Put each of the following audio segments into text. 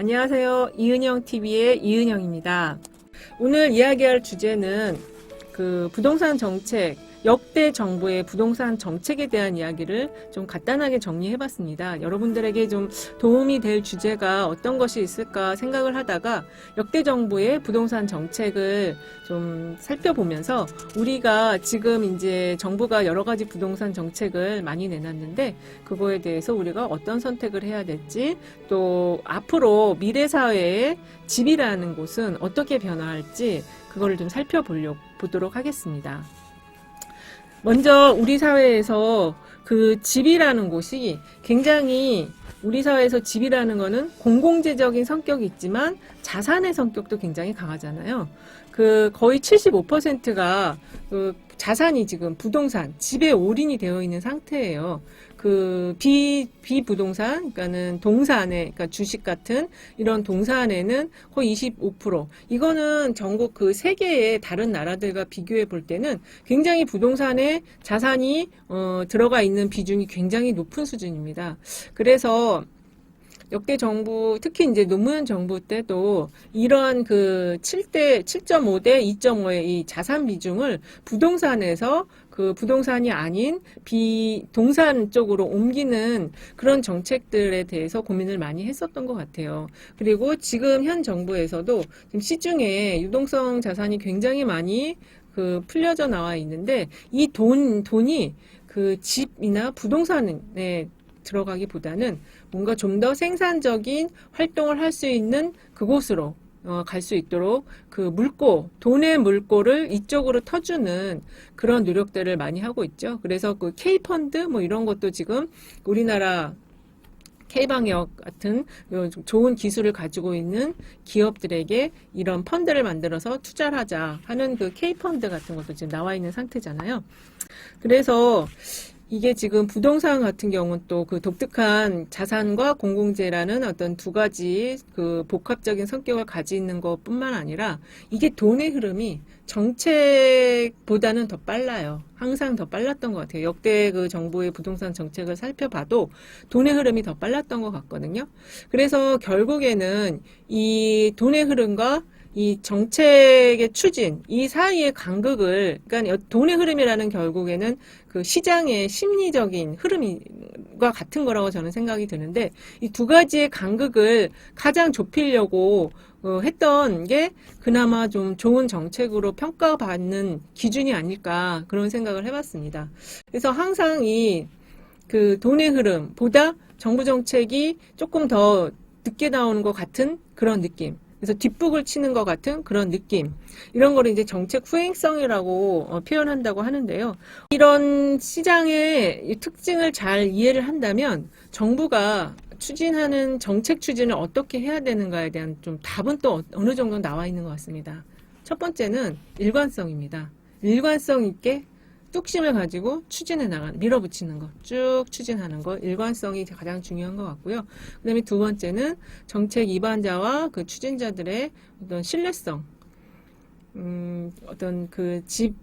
안녕하세요. 이은영TV의 이은영입니다. 오늘 이야기할 주제는 부동산 정책, 역대 정부의 부동산 정책에 대한 이야기를 좀 간단하게 정리해봤습니다. 여러분들에게 좀 도움이 될 주제가 어떤 것이 있을까 생각을 하다가 역대 정부의 부동산 정책을 좀 살펴보면서 우리가 지금 이제 정부가 여러 가지 부동산 정책을 많이 내놨는데 그거에 대해서 우리가 어떤 선택을 해야 될지, 또 앞으로 미래 사회의 집이라는 곳은 어떻게 변화할지 그거를 좀 살펴보도록 하겠습니다. 먼저 우리 사회에서 집이라는 곳이 굉장히, 우리 사회에서 집이라는 거는 공공재적인 성격이 있지만 자산의 성격도 굉장히 강하잖아요. 거의 75%가 자산이 지금 부동산, 집에 올인이 되어 있는 상태예요. 비부동산, 그러니까는 동산에, 그러니까 주식 같은 이런 동산에는 거의 25%. 이거는 전국 세계의 다른 나라들과 비교해 볼 때는 굉장히 부동산에 자산이 들어가 있는 비중이 굉장히 높은 수준입니다. 그래서 역대 정부, 특히 이제 노무현 정부 때도 이런 7.5대 2.5의 이 자산 비중을 부동산에서 부동산이 아닌 비동산 쪽으로 옮기는 그런 정책들에 대해서 고민을 많이 했었던 것 같아요. 그리고 지금 현 정부에서도 지금 시중에 유동성 자산이 굉장히 많이 풀려져 나와 있는데 이 돈이 집이나 부동산에 들어가기보다는 뭔가 좀 더 생산적인 활동을 할 수 있는 그곳으로 갈 수 있도록 돈의 물꼬를 이쪽으로 터주는 그런 노력들을 많이 하고 있죠. 그래서 K펀드 뭐 이런 것도 지금 우리나라 K방역 같은 좋은 기술을 가지고 있는 기업들에게 이런 펀드를 만들어서 투자를 하자 하는 K펀드 같은 것도 지금 나와 있는 상태잖아요. 그래서 이게 지금 부동산 같은 경우는 또 독특한 자산과 공공재라는 어떤 두 가지 복합적인 성격을 가지는 것뿐만 아니라 이게 돈의 흐름이 정책보다는 더 빨라요. 항상 더 빨랐던 것 같아요. 역대 정부의 부동산 정책을 살펴봐도 돈의 흐름이 더 빨랐던 것 같거든요. 그래서 결국에는 이 돈의 흐름과 이 정책의 추진, 이 사이의 간극을, 그러니까 돈의 흐름이라는 결국에는 시장의 심리적인 흐름과 같은 거라고 저는 생각이 드는데, 이 두 가지의 간극을 가장 좁히려고 했던 게 그나마 좀 좋은 정책으로 평가받는 기준이 아닐까, 그런 생각을 해봤습니다. 그래서 항상 돈의 흐름보다 정부 정책이 조금 더 늦게 나오는 것 같은 그런 느낌. 그래서 뒷북을 치는 것 같은 그런 느낌. 이런 거를 이제 정책 후행성이라고 표현한다고 하는데요. 이런 시장의 특징을 잘 이해를 한다면 정부가 추진하는 정책 추진을 어떻게 해야 되는가에 대한 좀 답은 또 어느 정도 나와 있는 것 같습니다. 첫 번째는 일관성입니다. 일관성 있게 뚝심을 가지고 밀어붙이는 거, 쭉 추진하는 거, 일관성이 가장 중요한 것 같고요. 그 다음에 두 번째는 정책 입안자와 추진자들의 어떤 신뢰성,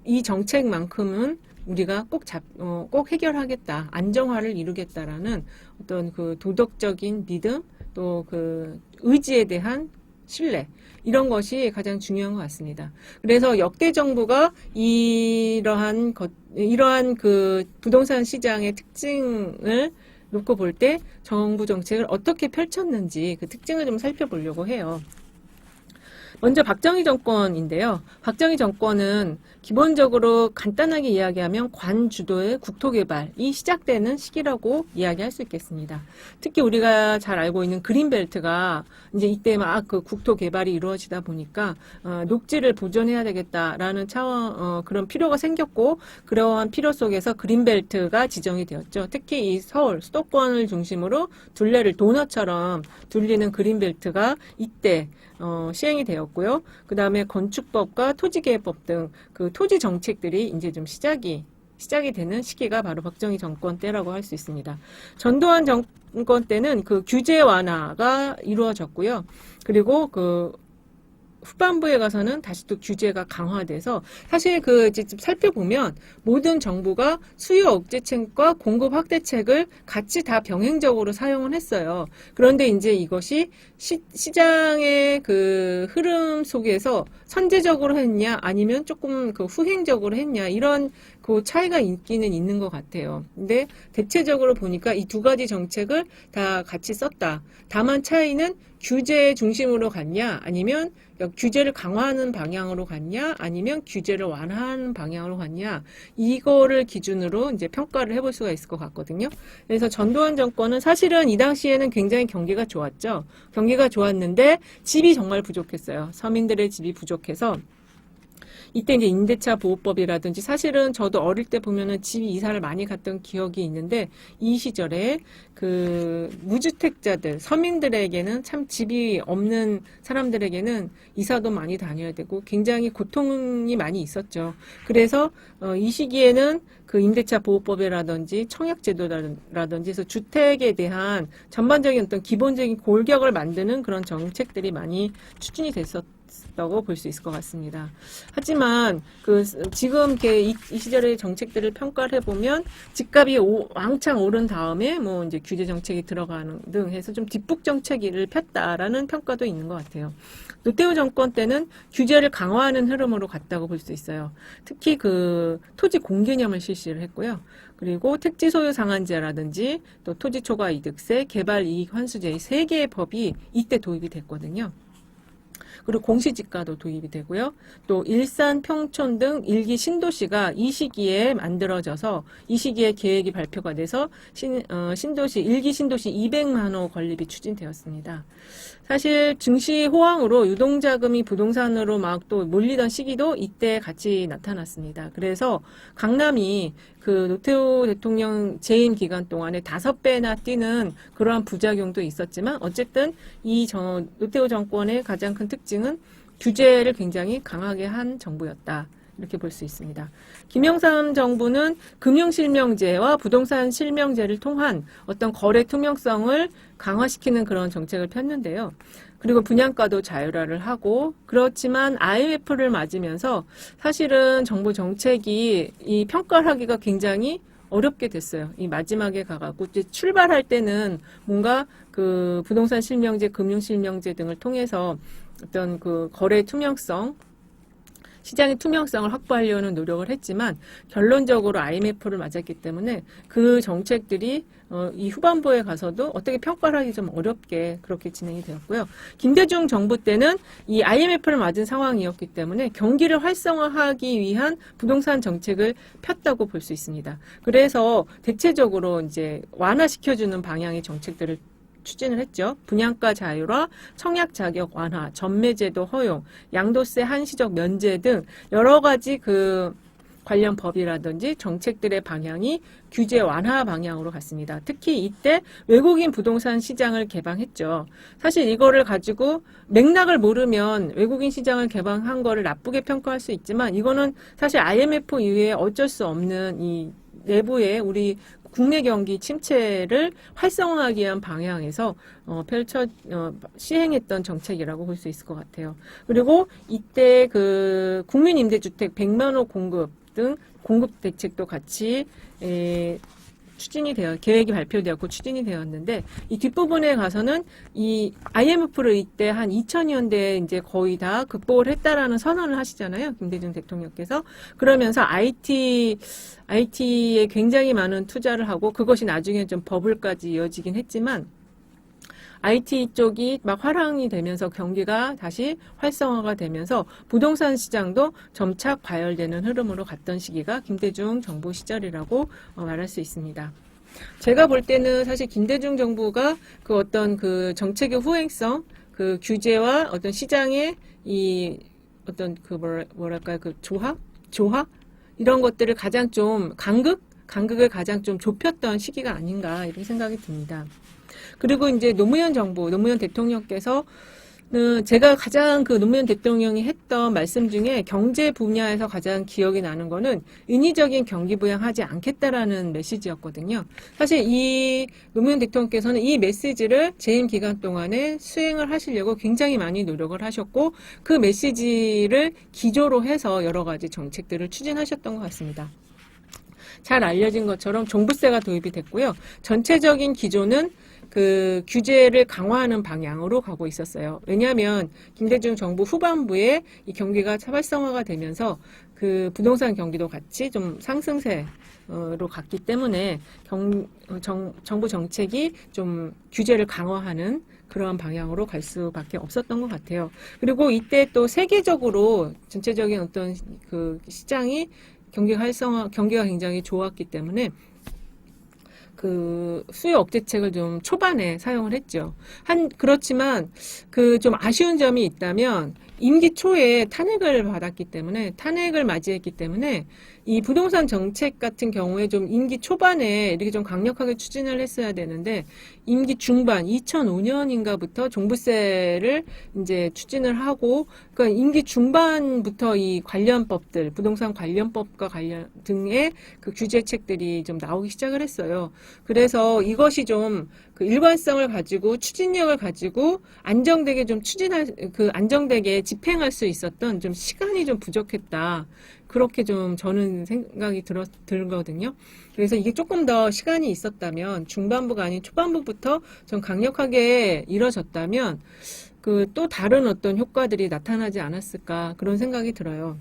이 정책만큼은 우리가 꼭 해결하겠다, 안정화를 이루겠다라는 어떤 도덕적인 믿음, 또 의지에 대한 신뢰, 이런 것이 가장 중요한 것 같습니다. 그래서 역대 정부가 이러한 부동산 시장의 특징을 놓고 볼 때 정부 정책을 어떻게 펼쳤는지 특징을 좀 살펴보려고 해요. 먼저 박정희 정권인데요. 박정희 정권은 기본적으로 간단하게 이야기하면 관주도의 국토개발이 시작되는 시기라고 이야기할 수 있겠습니다. 특히 우리가 잘 알고 있는 그린벨트가 이제 이때 막 국토개발이 이루어지다 보니까 녹지를 보존해야 되겠다라는 그런 필요가 생겼고, 그러한 필요 속에서 그린벨트가 지정이 되었죠. 특히 이 서울 수도권을 중심으로 둘레를 도넛처럼 둘리는 그린벨트가 이때 시행이 되었고요. 그 다음에 건축법과 토지개혁법 등 토지 정책들이 이제 좀 시작이 되는 시기가 바로 박정희 정권 때라고 할 수 있습니다. 전두환 정권 때는 규제 완화가 이루어졌고요. 그리고 후반부에 가서는 다시 또 규제가 강화돼서 사실 그 이제 좀 살펴보면 모든 정부가 수요 억제책과 공급 확대책을 같이 다 병행적으로 사용을 했어요. 그런데 이제 이것이 시장의 그 흐름 속에서 선제적으로 했냐 아니면 조금 그 후행적으로 했냐 이런 그 차이가 있기는 있는 것 같아요. 근데 대체적으로 보니까 이 두 가지 정책을 다 같이 썼다. 다만 차이는 규제 중심으로 갔냐 아니면 규제를 강화하는 방향으로 갔냐 아니면 규제를 완화하는 방향으로 갔냐 이거를 기준으로 이제 평가를 해볼 수가 있을 것 같거든요. 그래서 전두환 정권은 사실은 이 당시에는 굉장히 경기가 좋았죠. 경기가 좋았는데 집이 정말 부족했어요. 서민들의 집이 부족해서 이때 이제 임대차 보호법이라든지 사실은 저도 어릴 때 보면은 집 이사를 많이 갔던 기억이 있는데 이 시절에 그 무주택자들, 서민들에게는 참 집이 없는 사람들에게는 이사도 많이 다녀야 되고 굉장히 고통이 많이 있었죠. 그래서 이 시기에는 그 임대차 보호법이라든지 청약제도라든지 해서 주택에 대한 전반적인 어떤 기본적인 골격을 만드는 그런 정책들이 많이 추진이 됐었다고 볼 수 있을 것 같습니다. 하지만 그 지금 이렇게 이 시절의 정책들을 평가를 해보면 집값이 왕창 오른 다음에 뭐 이제 규제 정책이 들어가는 등 해서 좀 뒷북 정책을 폈다라는 평가도 있는 것 같아요. 노태우 정권 때는 규제를 강화하는 흐름으로 갔다고 볼 수 있어요. 특히 그 토지 공개념을 실시를 했고요. 그리고 택지 소유 상한제라든지 또 토지 초과 이득세, 개발 이익 환수제 이 세 개의 법이 이때 도입이 됐거든요. 그리고 공시지가도 도입이 되고요. 또 일산, 평촌 등 일기 신도시가 이 시기에 만들어져서 이 시기에 계획이 발표가 돼서 신도시 일기 신도시 200만 호 건립이 추진되었습니다. 사실 증시 호황으로 유동자금이 부동산으로 막 또 몰리던 시기도 이때 같이 나타났습니다. 그래서 강남이 그 노태우 대통령 재임 기간 동안에 5배나 뛰는 그러한 부작용도 있었지만 어쨌든 이 노태우 정권의 가장 큰 특징은 규제를 굉장히 강하게 한 정부였다. 이렇게 볼 수 있습니다. 김영삼 정부는 금융실명제와 부동산 실명제를 통한 어떤 거래 투명성을 강화시키는 그런 정책을 폈는데요. 그리고 분양가도 자율화를 하고 그렇지만 IMF를 맞으면서 사실은 정부 정책이 이 평가를 하기가 굉장히 어렵게 됐어요. 이 마지막에 가갖고 이제 출발할 때는 뭔가 그 부동산 실명제, 금융 실명제 등을 통해서 어떤 그 거래 투명성 시장의 투명성을 확보하려는 노력을 했지만 결론적으로 IMF를 맞았기 때문에 그 정책들이 이 후반부에 가서도 어떻게 평가를 하기 좀 어렵게 그렇게 진행이 되었고요. 김대중 정부 때는 이 IMF를 맞은 상황이었기 때문에 경기를 활성화하기 위한 부동산 정책을 폈다고 볼 수 있습니다. 그래서 대체적으로 이제 완화시켜주는 방향의 정책들을 추진을 했죠. 분양가 자율화, 청약 자격 완화, 전매제도 허용, 양도세 한시적 면제 등 여러 가지 그 관련 법이라든지 정책들의 방향이 규제 완화 방향으로 갔습니다. 특히 이때 외국인 부동산 시장을 개방했죠. 사실 이거를 가지고 맥락을 모르면 외국인 시장을 개방한 거를 나쁘게 평가할 수 있지만 이거는 사실 IMF 이후에 어쩔 수 없는 이 내부의 우리 국내 경기 침체를 활성화하기 위한 방향에서 시행했던 정책이라고 볼 수 있을 것 같아요. 그리고 이때 그 국민임대주택 100만 호 공급 등 공급 대책도 같이 계획이 발표되었고 추진이 되었는데 이 뒷부분에 가서는 이 IMF를 이때 한 2000년대에 이제 거의 다 극복을 했다라는 선언을 하시잖아요. 김대중 대통령께서. 그러면서 IT에 굉장히 많은 투자를 하고 그것이 나중에 좀 버블까지 이어지긴 했지만 IT 쪽이 막 화랑이 되면서 경기가 다시 활성화가 되면서 부동산 시장도 점차 과열되는 흐름으로 갔던 시기가 김대중 정부 시절이라고 말할 수 있습니다. 제가 볼 때는 사실 김대중 정부가 그 어떤 그 정책의 후행성, 그 규제와 어떤 시장의 이 어떤 그 뭐랄까 그 조화 이런 것들을 가장 좀 간극을 가장 좀 좁혔던 시기가 아닌가 이런 생각이 듭니다. 그리고 이제 노무현 대통령께서 제가 가장 그 노무현 대통령이 했던 말씀 중에 경제 분야에서 가장 기억이 나는 거는 인위적인 경기 부양하지 않겠다라는 메시지였거든요. 사실 이 노무현 대통령께서는 이 메시지를 재임 기간 동안에 수행을 하시려고 굉장히 많이 노력을 하셨고 그 메시지를 기조로 해서 여러 가지 정책들을 추진하셨던 것 같습니다. 잘 알려진 것처럼 종부세가 도입이 됐고요. 전체적인 기조는 그 규제를 강화하는 방향으로 가고 있었어요. 왜냐하면 김대중 정부 후반부에 이 경기가 활성화가 되면서 그 부동산 경기도 같이 좀 상승세로 갔기 때문에 정부 정책이 좀 규제를 강화하는 그러한 방향으로 갈 수밖에 없었던 것 같아요. 그리고 이때 또 세계적으로 전체적인 어떤 그 시장이 경기가 굉장히 좋았기 때문에 그 수요 억제책을 좀 초반에 사용을 했죠. 그렇지만 그 좀 아쉬운 점이 있다면 임기 초에 탄핵을 받았기 때문에 탄핵을 맞이했기 때문에 이 부동산 정책 같은 경우에 좀 임기 초반에 이렇게 좀 강력하게 추진을 했어야 되는데 임기 중반 2005년인가부터 종부세를 이제 추진을 하고 그러니까 임기 중반부터 이 관련법들 부동산 관련법과 관련 등의 그 규제책들이 좀 나오기 시작을 했어요. 그래서 이것이 좀 그 일관성을 가지고 추진력을 가지고 안정되게 좀 안정되게 집행할 수 있었던 좀 시간이 좀 부족했다. 그렇게 좀 저는 생각이 들거든요. 그래서 이게 조금 더 시간이 있었다면 중반부가 아닌 초반부부터 좀 강력하게 이뤄졌다면 그 또 다른 어떤 효과들이 나타나지 않았을까 그런 생각이 들어요.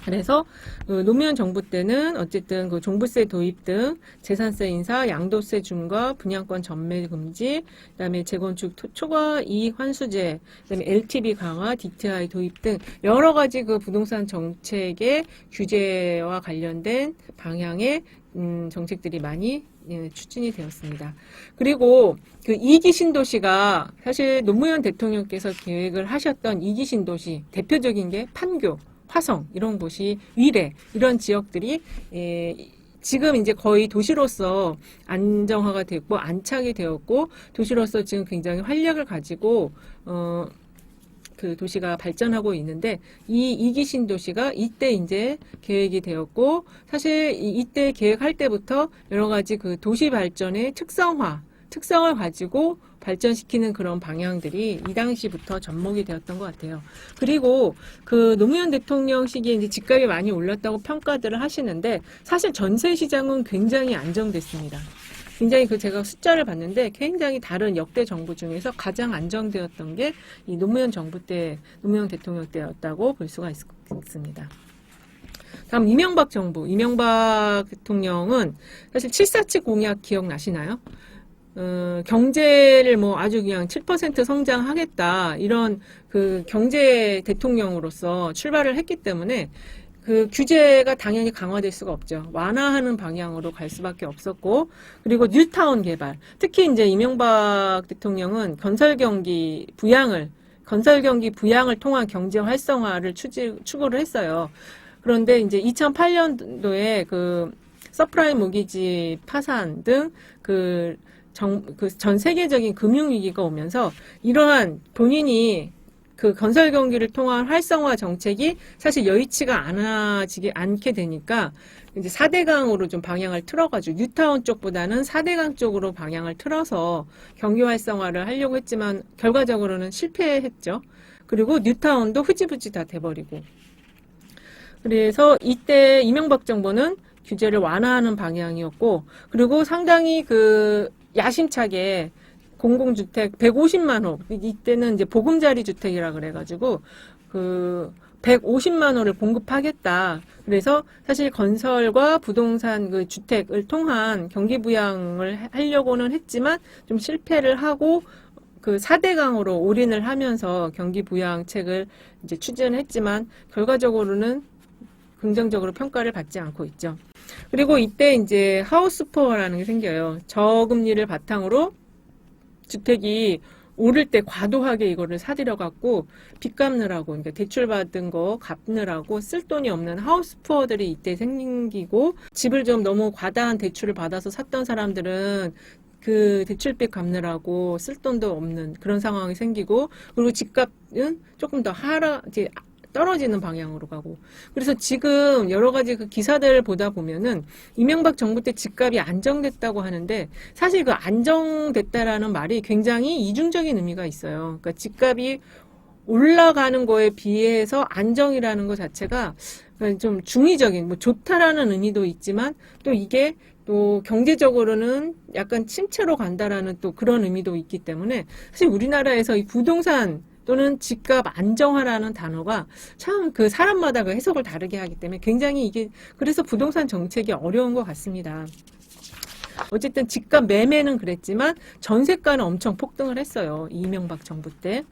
그래서 노무현 정부 때는 어쨌든 그 종부세 도입 등 재산세 인사, 양도세 중과, 분양권 전매 금지, 그다음에 재건축 초과 이익 환수제, 그다음에 LTV 강화, DTI 도입 등 여러 가지 그 부동산 정책의 규제와 관련된 방향의 정책들이 많이 추진이 되었습니다. 그리고 그 2기 신도시가 사실 노무현 대통령께서 계획을 하셨던 2기 신도시 대표적인 게 판교, 화성 이런 곳이 위례 이런 지역들이 지금 이제 거의 도시로서 안정화가 됐고 안착이 되었고 도시로서 지금 굉장히 활력을 가지고 그 도시가 발전하고 있는데 이 2기 신도시가 이때 이제 계획이 되었고 사실 이때 계획할 때부터 여러 가지 그 도시 발전의 특성을 가지고 발전시키는 그런 방향들이 이 당시부터 접목이 되었던 것 같아요. 그리고 그 노무현 대통령 시기에 이제 집값이 많이 올랐다고 평가들을 하시는데 사실 전세 시장은 굉장히 안정됐습니다. 굉장히 제가 숫자를 봤는데 굉장히 다른 역대 정부 중에서 가장 안정되었던 게 이 노무현 대통령 때였다고 볼 수가 있습니다. 다음 이명박 대통령은 사실 747 공약 기억나시나요? 경제를 뭐 아주 그냥 7% 성장하겠다 이런 그 경제 대통령으로서 출발을 했기 때문에 그 규제가 당연히 강화될 수가 없죠. 완화하는 방향으로 갈 수밖에 없었고 그리고 뉴타운 개발 특히 이제 이명박 대통령은 건설 경기 부양을 통한 경제 활성화를 추구를 했어요. 그런데 이제 2008년도에 그 서프라임 모기지 파산 등 전 세계적인 금융위기가 오면서 이러한 본인이 그 건설 경기를 통한 활성화 정책이 사실 여의치가 않게 되니까 이제 4대강으로 좀 방향을 틀어가지고 뉴타운 쪽보다는 4대강 쪽으로 방향을 틀어서 경기 활성화를 하려고 했지만 결과적으로는 실패했죠. 그리고 뉴타운도 흐지부지 다 돼버리고. 그래서 이때 이명박 정부는 규제를 완화하는 방향이었고 그리고 상당히 그 야심차게 공공주택 150만 호 이때는 이제 보금자리 주택이라 그래가지고 그 150만 호를 공급하겠다. 그래서 사실 건설과 부동산 그 주택을 통한 경기 부양을 하려고는 했지만 좀 실패를 하고 그 4대강으로 올인을 하면서 경기 부양책을 이제 추진했지만 결과적으로는 긍정적으로 평가를 받지 않고 있죠. 그리고 이때 이제 하우스푸어라는 게 생겨요. 저금리를 바탕으로 주택이 오를 때 과도하게 이거를 사들여갖고 빚 갚느라고, 그러니까 대출받은 거 갚느라고 쓸 돈이 없는 하우스푸어들이 이때 생기고 집을 좀 너무 과다한 대출을 받아서 샀던 사람들은 그 대출빚 갚느라고 쓸 돈도 없는 그런 상황이 생기고, 그리고 집값은 조금 더 이제 떨어지는 방향으로 가고. 그래서 지금 여러 가지 그 기사들 보다 보면은 이명박 정부 때 집값이 안정됐다고 하는데, 사실 그 안정됐다라는 말이 굉장히 이중적인 의미가 있어요. 그러니까 집값이 올라가는 거에 비해서 안정이라는 것 자체가 좀 중의적인, 뭐 좋다라는 의미도 있지만, 또 이게 또 경제적으로는 약간 침체로 간다라는 또 그런 의미도 있기 때문에, 사실 우리나라에서 이 부동산 또는 집값 안정화라는 단어가 참 그 사람마다 그 해석을 다르게 하기 때문에 굉장히 이게, 그래서 부동산 정책이 어려운 것 같습니다. 어쨌든 집값 매매는 그랬지만 전세가는 엄청 폭등을 했어요. 이명박 정부 때.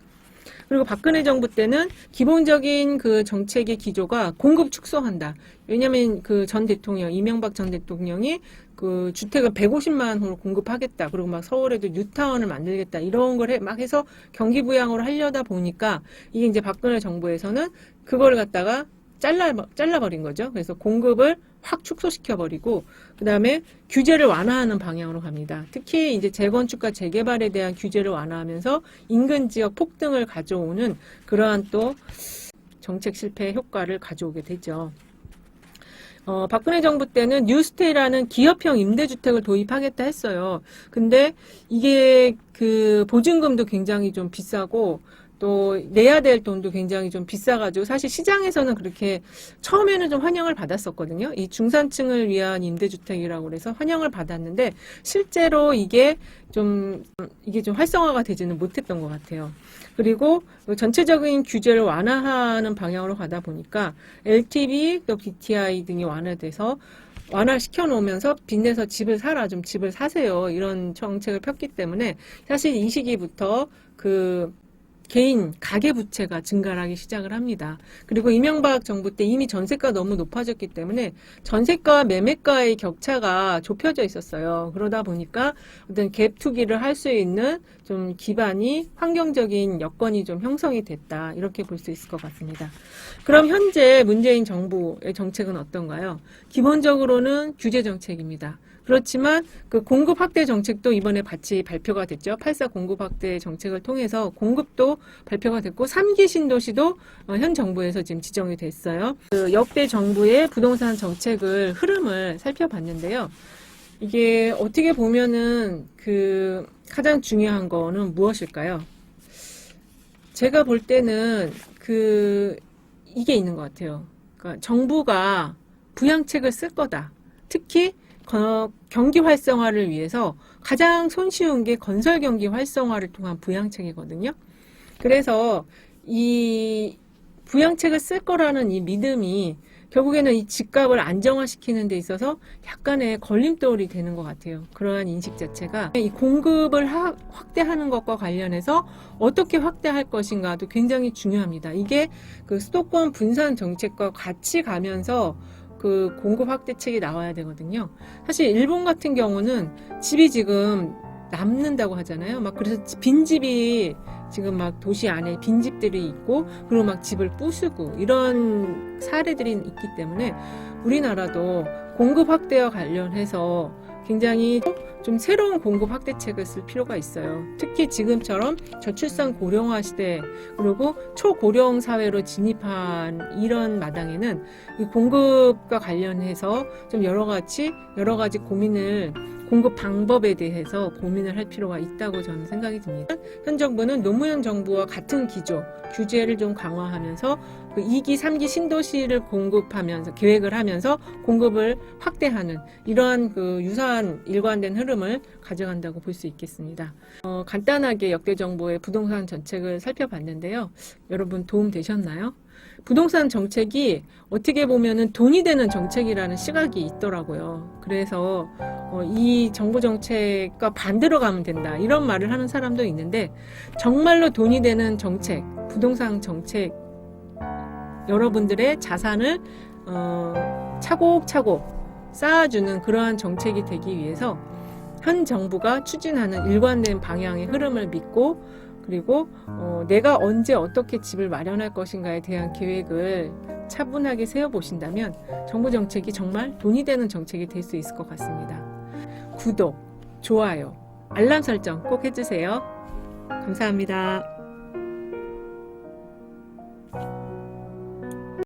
그리고 박근혜 정부 때는 기본적인 그 정책의 기조가 공급 축소한다. 왜냐하면 그 전 대통령, 이명박 전 대통령이 그 주택을 150만 호로 공급하겠다. 그리고 막 서울에도 뉴타운을 만들겠다. 이런 걸 막 해서 경기 부양으로 하려다 보니까 이게 이제 박근혜 정부에서는 그걸 갖다가 잘라버린 거죠. 그래서 공급을 확 축소시켜버리고, 그 다음에 규제를 완화하는 방향으로 갑니다. 특히 이제 재건축과 재개발에 대한 규제를 완화하면서 인근 지역 폭등을 가져오는 그러한 또 정책 실패 효과를 가져오게 되죠. 박근혜 정부 때는 뉴스테이라는 기업형 임대주택을 도입하겠다 했어요. 근데 이게 그 보증금도 굉장히 좀 비싸고, 또 내야 될 돈도 굉장히 좀 비싸가지고 사실 시장에서는 그렇게 처음에는 좀 환영을 받았었거든요. 이 중산층을 위한 임대주택이라고 그래서 환영을 받았는데, 실제로 이게 좀 활성화가 되지는 못했던 것 같아요. 그리고 전체적인 규제를 완화하는 방향으로 가다 보니까 LTV, 또 BTI 등이 완화시켜 놓으면서 빚내서 집을 사라, 좀 집을 사세요, 이런 정책을 폈기 때문에 사실 이 시기부터 그 개인 가계부채가 증가하기 시작을 합니다. 그리고 이명박 정부 때 이미 전세가 너무 높아졌기 때문에 전세가와 매매가의 격차가 좁혀져 있었어요. 그러다 보니까 어떤 갭 투기를 할 수 있는 좀 기반이, 환경적인 여건이 좀 형성이 됐다, 이렇게 볼 수 있을 것 같습니다. 그럼 현재 문재인 정부의 정책은 어떤가요? 기본적으로는 규제 정책입니다. 그렇지만 그 공급 확대 정책도 이번에 같이 발표가 됐죠. 8.4 공급 확대 정책을 통해서 공급도 발표가 됐고, 3기 신도시도 현 정부에서 지금 지정이 됐어요. 그 역대 정부의 부동산 정책을 흐름을 살펴봤는데요. 이게 어떻게 보면은 그 가장 중요한 거는 무엇일까요? 제가 볼 때는 이게 있는 것 같아요. 그러니까 정부가 부양책을 쓸 거다. 특히 경기 활성화를 위해서 가장 손쉬운 게 건설 경기 활성화를 통한 부양책이거든요. 그래서 이 부양책을 쓸 거라는 이 믿음이 결국에는 이 집값을 안정화시키는 데 있어서 약간의 걸림돌이 되는 것 같아요. 그러한 인식 자체가 이 공급을 확대하는 것과 관련해서 어떻게 확대할 것인가도 굉장히 중요합니다. 이게 그 수도권 분산 정책과 같이 가면서 그 공급 확대책이 나와야 되거든요. 사실 일본 같은 경우는 집이 지금 남는다고 하잖아요. 막 그래서 빈집이 지금 막 도시 안에 빈집들이 있고, 그리고 막 집을 부수고 이런 사례들이 있기 때문에 우리나라도 공급 확대와 관련해서 굉장히 좀 새로운 공급 확대책을 쓸 필요가 있어요. 특히 지금처럼 저출산 고령화 시대, 그리고 초고령 사회로 진입한 이런 마당에는 이 공급과 관련해서 좀 여러 가지 고민을, 공급 방법에 대해서 고민을 할 필요가 있다고 저는 생각이 듭니다. 현 정부는 노무현 정부와 같은 기조, 규제를 좀 강화하면서 그 2기, 3기 신도시를 공급하면서, 계획을 하면서 공급을 확대하는 이러한 그 유사한 일관된 흐름을 가져간다고 볼 수 있겠습니다. 간단하게 역대 정부의 부동산 정책을 살펴봤는데요. 여러분 도움 되셨나요? 부동산 정책이 어떻게 보면은 돈이 되는 정책이라는 시각이 있더라고요. 그래서 이 정부 정책과 반대로 가면 된다, 이런 말을 하는 사람도 있는데, 정말로 돈이 되는 정책, 부동산 정책, 여러분들의 자산을 차곡차곡 쌓아주는 그러한 정책이 되기 위해서 현 정부가 추진하는 일관된 방향의 흐름을 믿고, 그리고 내가 언제 어떻게 집을 마련할 것인가에 대한 계획을 차분하게 세워보신다면 정부 정책이 정말 돈이 되는 정책이 될 수 있을 것 같습니다. 구독, 좋아요, 알람 설정 꼭 해주세요. 감사합니다.